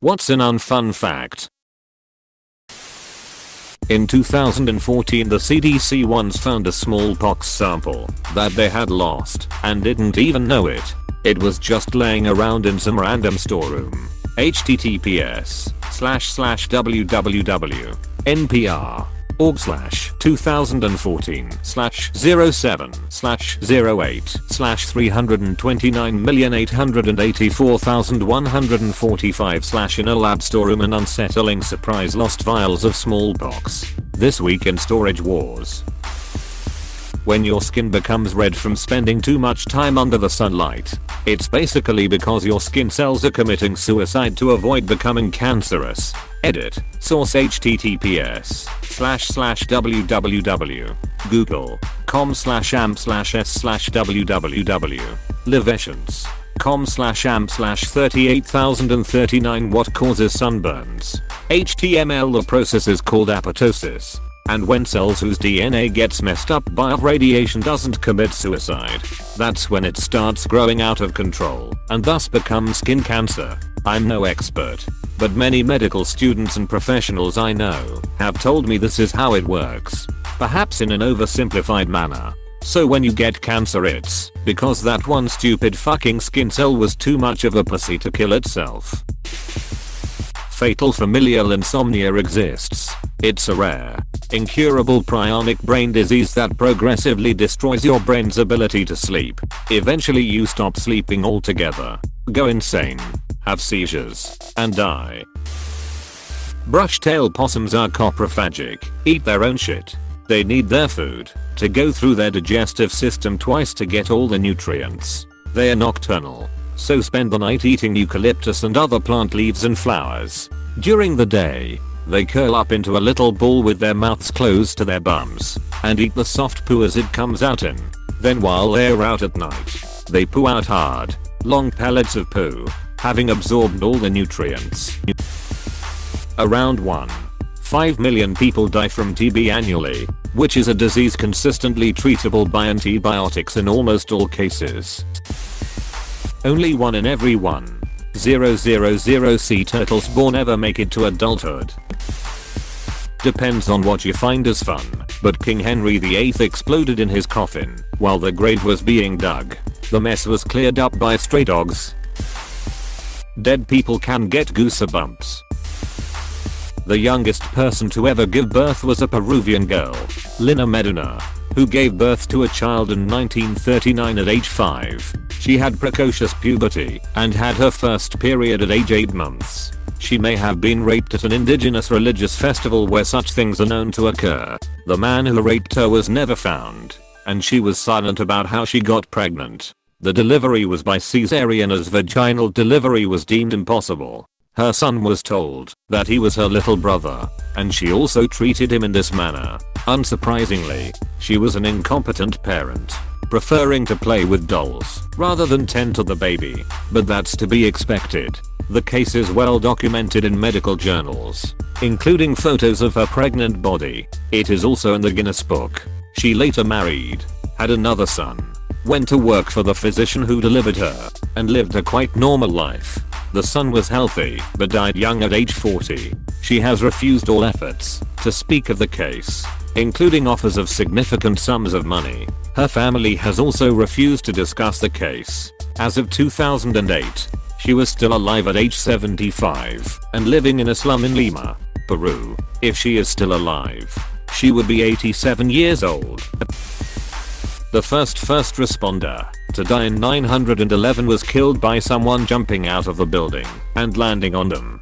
What's an unfun fact? In 2014 the CDC once found a smallpox sample that they had lost and didn't even know it. It was just laying around in some random storeroom. https://www.npr/07/08/329,884,145/ in a lab storeroom an unsettling surprise lost vials of smallpox. This week in storage wars. When your skin becomes red from spending too much time under the sunlight, it's basically because your skin cells are committing suicide to avoid becoming cancerous. Edit. Source https://www.google.com/am/s/www. livetions.com/am/38039 What causes sunburns? HTML. The process is called apoptosis. And when cells whose DNA gets messed up by radiation doesn't commit suicide, that's when it starts growing out of control and thus becomes skin cancer. I'm no expert, but many medical students and professionals I know have told me this is how it works, perhaps in an oversimplified manner. So when you get cancer it's because that one stupid fucking skin cell was too much of a pussy to kill itself. Fatal familial insomnia exists. It's a rare, incurable prionic brain disease that progressively destroys your brain's ability to sleep. Eventually you stop sleeping altogether, go insane, have seizures, and die. Brush-tailed possums are coprophagic, eat their own shit. They need their food to go through their digestive system twice to get all the nutrients. They are nocturnal, so spend the night eating eucalyptus and other plant leaves and flowers. During the day, they curl up into a little ball with their mouths closed to their bums and eat the soft poo as it comes out in. Then while they're out at night, they poo out hard, long pellets of poo, having absorbed all the nutrients. Around 1.5 million people die from TB annually, which is a disease consistently treatable by antibiotics in almost all cases. Only 1 in every 1,000 sea turtles born ever make it to adulthood. Depends on what you find as fun, but King Henry VIII exploded in his coffin while the grave was being dug. The mess was cleared up by stray dogs. Dead people can get goosebumps. The youngest person to ever give birth was a Peruvian girl, Lina Medina, who gave birth to a child in 1939 at age 5. She had precocious puberty and had her first period at age 8 months. She may have been raped at an indigenous religious festival where such things are known to occur. The man who raped her was never found, and she was silent about how she got pregnant. The delivery was by cesarean as vaginal delivery was deemed impossible. Her son was told that he was her little brother, and she also treated him in this manner. Unsurprisingly, she was an incompetent parent, preferring to play with dolls rather than tend to the baby, but that's to be expected. The case is well documented in medical journals, including photos of her pregnant body. It is also in the Guinness Book. She later married, had another son, went to work for the physician who delivered her, and lived a quite normal life. The son was healthy, but died young at age 40. She has refused all efforts to speak of the case, including offers of significant sums of money. Her family has also refused to discuss the case. As of 2008, she was still alive at age 75 and living in a slum in Lima, Peru. If she is still alive, she would be 87 years old. The first responder to die in 911 was killed by someone jumping out of the building and landing on them.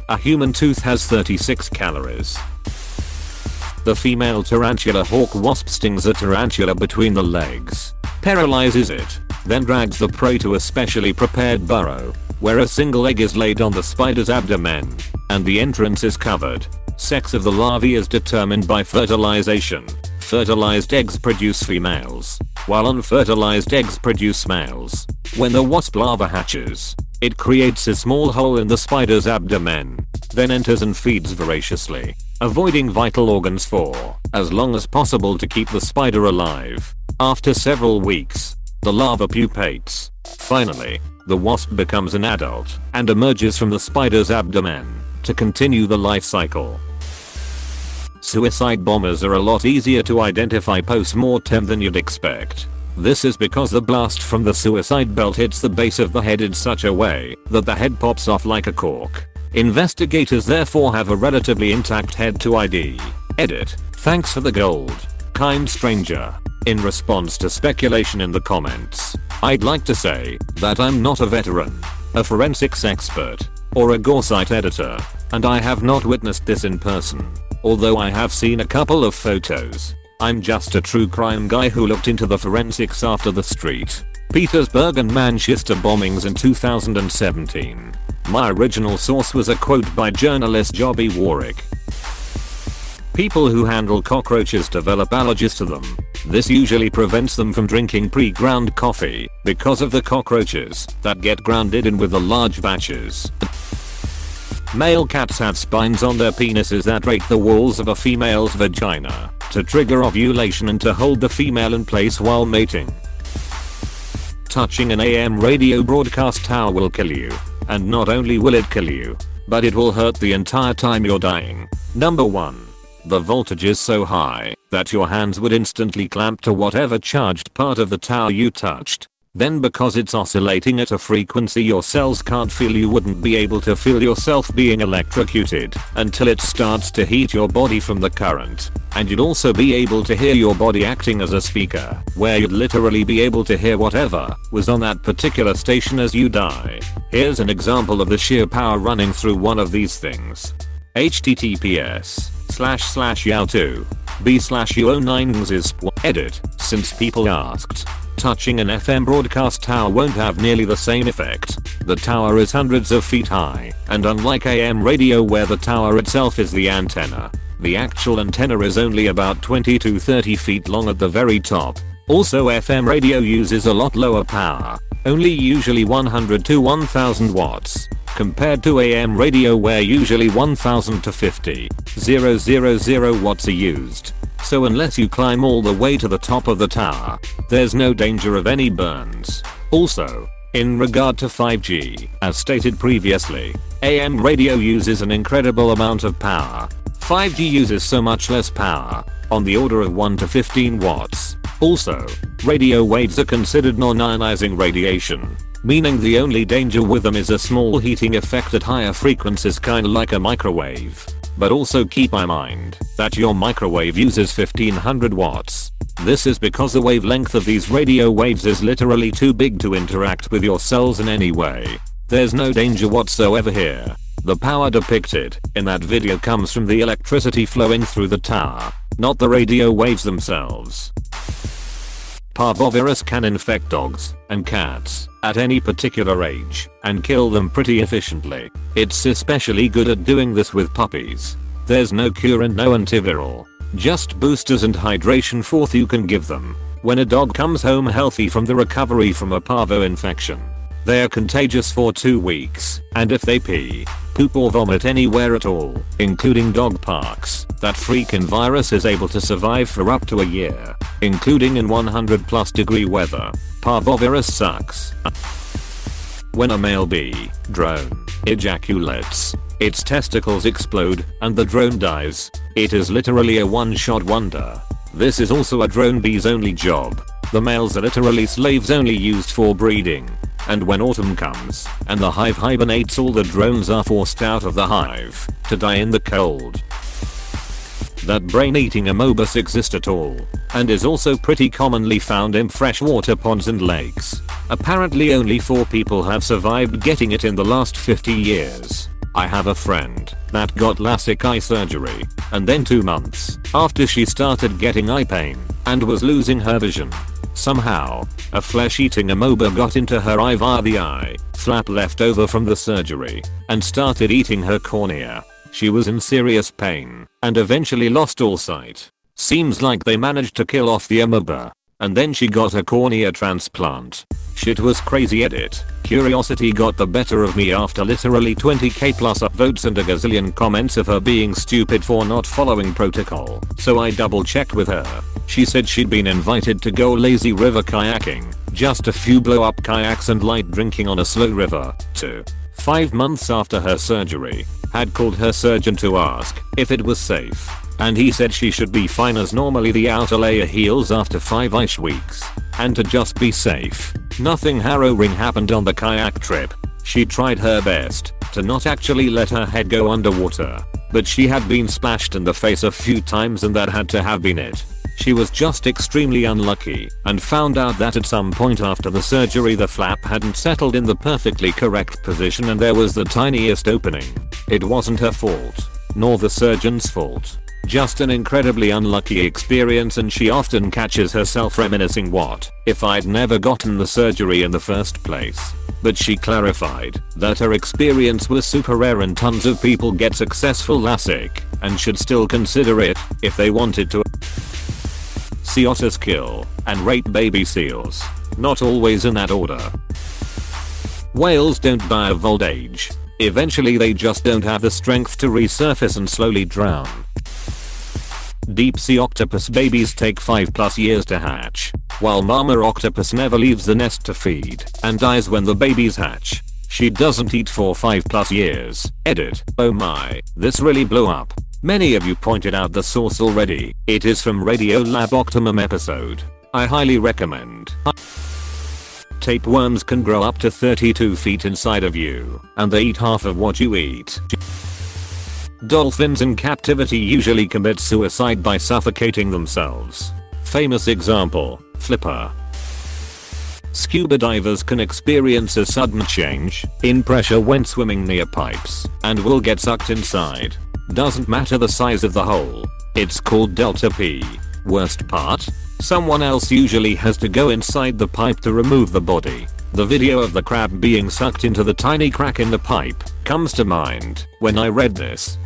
A human tooth has 36 calories. The female tarantula hawk wasp stings a tarantula between the legs, paralyzes it, then drags the prey to a specially prepared burrow, where a single egg is laid on the spider's abdomen, and the entrance is covered. Sex of the larvae is determined by fertilization. Fertilized eggs produce females, while unfertilized eggs produce males. When the wasp larva hatches, it creates a small hole in the spider's abdomen, then enters and feeds voraciously, avoiding vital organs for as long as possible to keep the spider alive. After several weeks, the larva pupates. Finally, The wasp becomes an adult and emerges from the spider's abdomen to continue the life cycle. Suicide bombers are a lot easier to identify post-mortem than you'd expect. This is because the blast from the suicide belt hits the base of the head in such a way that the head pops off like a cork. Investigators therefore have a relatively intact head to ID. Edit. Thanks for the gold, kind stranger. In response to speculation in the comments, I'd like to say that I'm not a veteran, a forensics expert, or a gore site editor, and I have not witnessed this in person. Although I have seen a couple of photos, I'm just a true crime guy who looked into the forensics after the Petersburg and Manchester bombings in 2017. My original source was a quote by journalist Joby Warrick. People who handle cockroaches develop allergies to them. This usually prevents them from drinking pre-ground coffee because of the cockroaches that get grounded in with the large batches. Male cats have spines on their penises that rake the walls of a female's vagina to trigger ovulation and to hold the female in place while mating. Touching an AM radio broadcast tower will kill you. And not only will it kill you, but it will hurt the entire time you're dying. Number 1. The voltage is so high that your hands would instantly clamp to whatever charged part of the tower you touched. Then because it's oscillating at a frequency your cells can't feel, you wouldn't be able to feel yourself being electrocuted until it starts to heat your body from the current. And you'd also be able to hear your body acting as a speaker, where you'd literally be able to hear whatever was on that particular station as you die. Here's an example of the sheer power running through one of these things. https://youtube.b/u09 Edit. Since people asked, touching an FM broadcast tower won't have nearly the same effect. The tower is hundreds of feet high, and unlike AM radio where the tower itself is the antenna, the actual antenna is only about 20 to 30 feet long at the very top. Also, FM radio uses a lot lower power, only usually 100 to 1000 watts, compared to AM radio where usually 1000 to 50,000 watts are used. So unless you climb all the way to the top of the tower, there's no danger of any burns. Also, in regard to 5G, as stated previously, AM radio uses an incredible amount of power. 5G uses so much less power, on the order of 1 to 15 watts. Also, radio waves are considered non-ionizing radiation, meaning the only danger with them is a small heating effect at higher frequencies, kinda like a microwave. But also keep in mind that your microwave uses 1500 watts. This is because the wavelength of these radio waves is literally too big to interact with your cells in any way. There's no danger whatsoever here. The power depicted in that video comes from the electricity flowing through the tower, not the radio waves themselves. Parvovirus can infect dogs and cats at any particular age and kill them pretty efficiently. It's especially good at doing this with puppies. There's no cure and no antiviral, just boosters and hydration forth you can give them. When a dog comes home healthy from the recovery from a parvo infection, they are contagious for 2 weeks, and if they pee, poop or vomit anywhere at all, including dog parks, that freaking virus is able to survive for up to a year, including in 100+ degree weather. Parvovirus sucks. When a male bee drone ejaculates, its testicles explode and the drone dies. It is literally a one-shot wonder. This is also a drone bee's only job. The males are literally slaves only used for breeding. And when autumn comes and the hive hibernates, all the drones are forced out of the hive to die in the cold. That brain-eating amoebas exist at all, and is also pretty commonly found in freshwater ponds and lakes. Apparently only 4 people have survived getting it in the last 50 years. I have a friend that got LASIK eye surgery, and then 2 months after she started getting eye pain and was losing her vision, somehow a flesh-eating amoeba got into her eye via the eye flap left over from the surgery and started eating her cornea. She was in serious pain and eventually lost all sight. Seems like they managed to kill off the amoeba, and then she got a cornea transplant. Shit was crazy. Edit. Curiosity got the better of me after literally 20k plus upvotes and a gazillion comments of her being stupid for not following protocol. So I double checked with her. She said she'd been invited to go lazy river kayaking, just a few blow up kayaks and light drinking on a slow river. 5 months after her surgery, had called her surgeon to ask if it was safe, and he said she should be fine as normally the outer layer heals after 5ish weeks, and to just be safe. Nothing harrowing happened on the kayak trip. She tried her best to not actually let her head go underwater, but she had been splashed in the face a few times and that had to have been it. She was just extremely unlucky and found out that at some point after the surgery the flap hadn't settled in the perfectly correct position and there was the tiniest opening. It wasn't her fault, nor the surgeon's fault. Just an incredibly unlucky experience, and she often catches herself reminiscing, what if I'd never gotten the surgery in the first place? But she clarified that her experience was super rare and tons of people get successful LASIK and should still consider it if they wanted to. Sea otters kill and rape baby seals. Not always in that order. Whales don't die of old age. Eventually they just don't have the strength to resurface and slowly drown. Deep sea octopus babies take 5+ years to hatch, while mama octopus never leaves the nest to feed and dies when the babies hatch. She doesn't eat for 5+ years. Edit. Oh my, this really blew up. Many of you pointed out the source already. It is from Radiolab Optimum episode. I highly recommend. Tapeworms can grow up to 32 feet inside of you, and they eat half of what you eat. Dolphins in captivity usually commit suicide by suffocating themselves. Famous example, Flipper. Scuba divers can experience a sudden change in pressure when swimming near pipes and will get sucked inside. Doesn't matter the size of the hole. It's called delta P. Worst part? Someone else usually has to go inside the pipe to remove the body. The video of the crab being sucked into the tiny crack in the pipe comes to mind when I read this.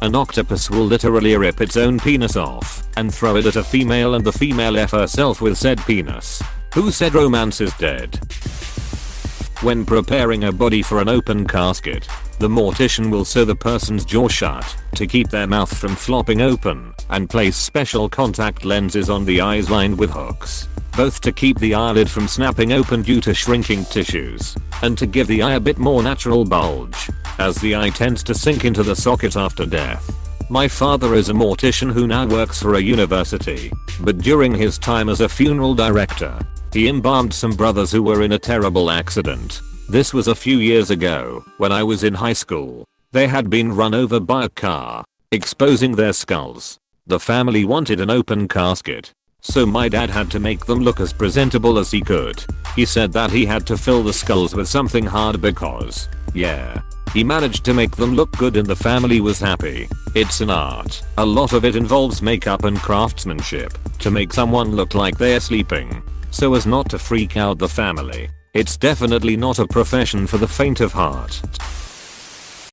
An octopus will literally rip its own penis off and throw it at a female, and the female F herself with said penis. Who said romance is dead? When preparing a body for an open casket, the mortician will sew the person's jaw shut to keep their mouth from flopping open and place special contact lenses on the eyes lined with hooks, both to keep the eyelid from snapping open due to shrinking tissues and to give the eye a bit more natural bulge, as the eye tends to sink into the socket after death. My father is a mortician who now works for a university, but during his time as a funeral director, he embalmed some brothers who were in a terrible accident. This was a few years ago, when I was in high school. They had been run over by a car, exposing their skulls. The family wanted an open casket, so my dad had to make them look as presentable as he could. He said that he had to fill the skulls with something hard because, yeah, he managed to make them look good and the family was happy. It's an art. A lot of it involves makeup and craftsmanship to make someone look like they're sleeping, so as not to freak out the family. It's definitely not a profession for the faint of heart.